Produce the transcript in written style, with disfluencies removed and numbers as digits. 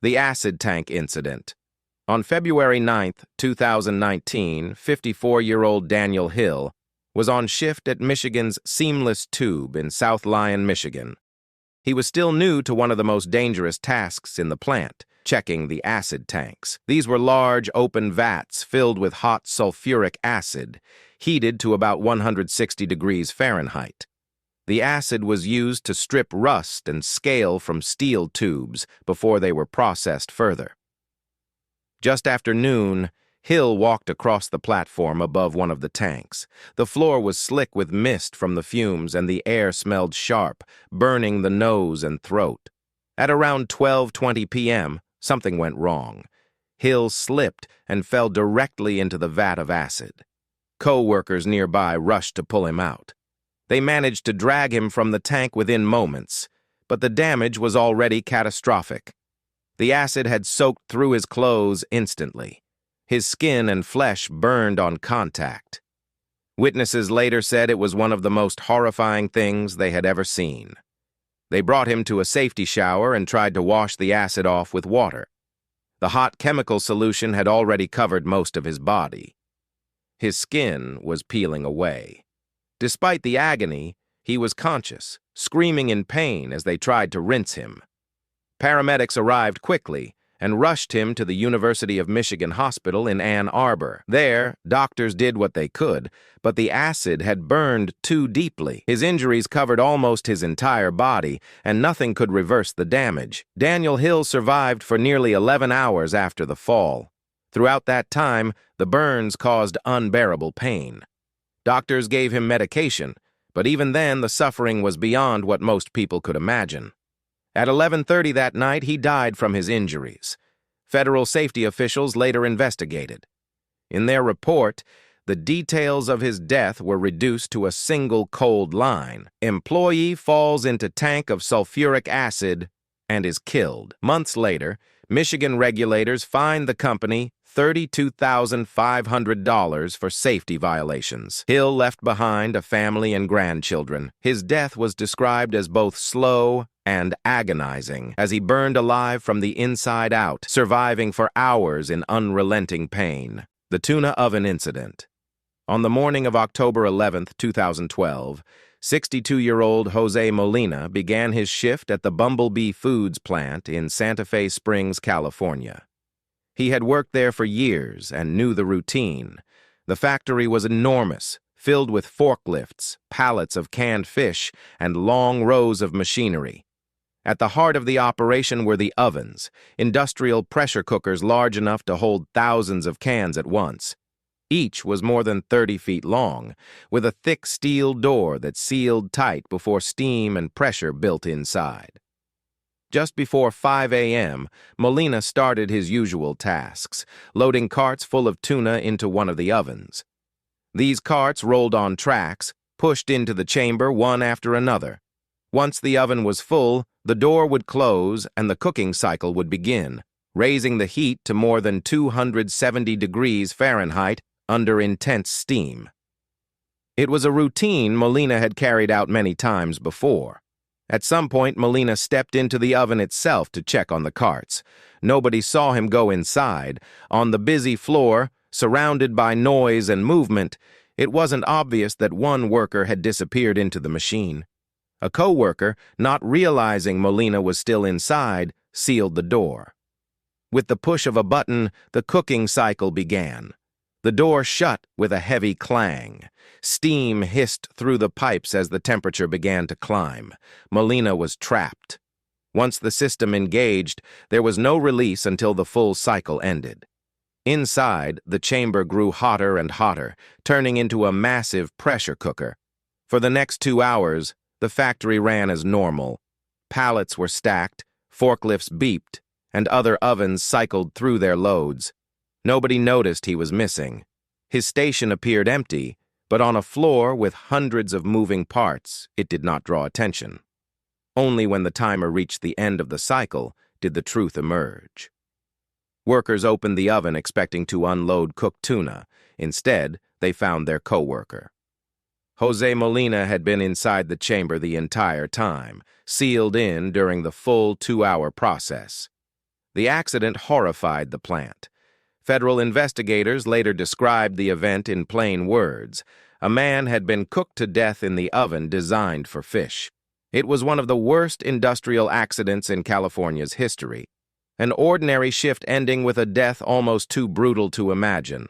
The acid tank incident. On February 9, 2019, 54-year-old Daniel Hill was on shift at Michigan's Seamless Tube in South Lyon, Michigan. He was still new to one of the most dangerous tasks in the plant, checking the acid tanks. These were large, open vats filled with hot sulfuric acid, heated to about 160 degrees Fahrenheit. The acid was used to strip rust and scale from steel tubes before they were processed further. Just after noon, Hill walked across the platform above one of the tanks. The floor was slick with mist from the fumes, and the air smelled sharp, burning the nose and throat. At around 12:20 p.m., something went wrong. Hill slipped and fell directly into the vat of acid. Co-workers nearby rushed to pull him out. They managed to drag him from the tank within moments, but the damage was already catastrophic. The acid had soaked through his clothes instantly. His skin and flesh burned on contact. Witnesses later said it was one of the most horrifying things they had ever seen. They brought him to a safety shower and tried to wash the acid off with water. The hot chemical solution had already covered most of his body. His skin was peeling away. Despite the agony, he was conscious, screaming in pain as they tried to rinse him. Paramedics arrived quickly and rushed him to the University of Michigan Hospital in Ann Arbor. There, doctors did what they could, but the acid had burned too deeply. His injuries covered almost his entire body, and nothing could reverse the damage. Daniel Hill survived for nearly 11 hours after the fall. Throughout that time, the burns caused unbearable pain. Doctors gave him medication, but even then the suffering was beyond what most people could imagine. At 11:30 that night, he died from his injuries. Federal safety officials later investigated. In their report, the details of his death were reduced to a single cold line. Employee falls into tank of sulfuric acid and is killed. Months later, Michigan regulators fined the company $32,500 for safety violations. Hill left behind a family and grandchildren. His death was described as both slow and agonizing, as he burned alive from the inside out, surviving for hours in unrelenting pain. The Tuna Oven Incident. On the morning of October 11, 2012, 62-year-old Jose Molina began his shift at the Bumblebee Foods plant in Santa Fe Springs, California. He had worked there for years and knew the routine. The factory was enormous, filled with forklifts, pallets of canned fish, and long rows of machinery. At the heart of the operation were the ovens, industrial pressure cookers large enough to hold thousands of cans at once. Each was more than 30 feet long, with a thick steel door that sealed tight before steam and pressure built inside. Just before 5 a.m., Molina started his usual tasks, loading carts full of tuna into one of the ovens. These carts rolled on tracks, pushed into the chamber one after another. Once the oven was full, the door would close and the cooking cycle would begin, raising the heat to more than 270 degrees Fahrenheit under intense steam. It was a routine Molina had carried out many times before. At some point, Molina stepped into the oven itself to check on the carts. Nobody saw him go inside. On the busy floor, surrounded by noise and movement, it wasn't obvious that one worker had disappeared into the machine. A co-worker, not realizing Molina was still inside, sealed the door. With the push of a button, the cooking cycle began. The door shut with a heavy clang. Steam hissed through the pipes as the temperature began to climb. Molina was trapped. Once the system engaged, there was no release until the full cycle ended. Inside, the chamber grew hotter and hotter, turning into a massive pressure cooker. For the next 2 hours, the factory ran as normal. Pallets were stacked, forklifts beeped, and other ovens cycled through their loads. Nobody noticed he was missing. His station appeared empty, but on a floor with hundreds of moving parts, it did not draw attention. Only when the timer reached the end of the cycle did the truth emerge. Workers opened the oven expecting to unload cooked tuna. Instead, they found their co-worker. Jose Molina had been inside the chamber the entire time, sealed in during the full 2-hour process. The accident horrified the plant. Federal investigators later described the event in plain words. A man had been cooked to death in the oven designed for fish. It was one of the worst industrial accidents in California's history. An ordinary shift ending with a death almost too brutal to imagine.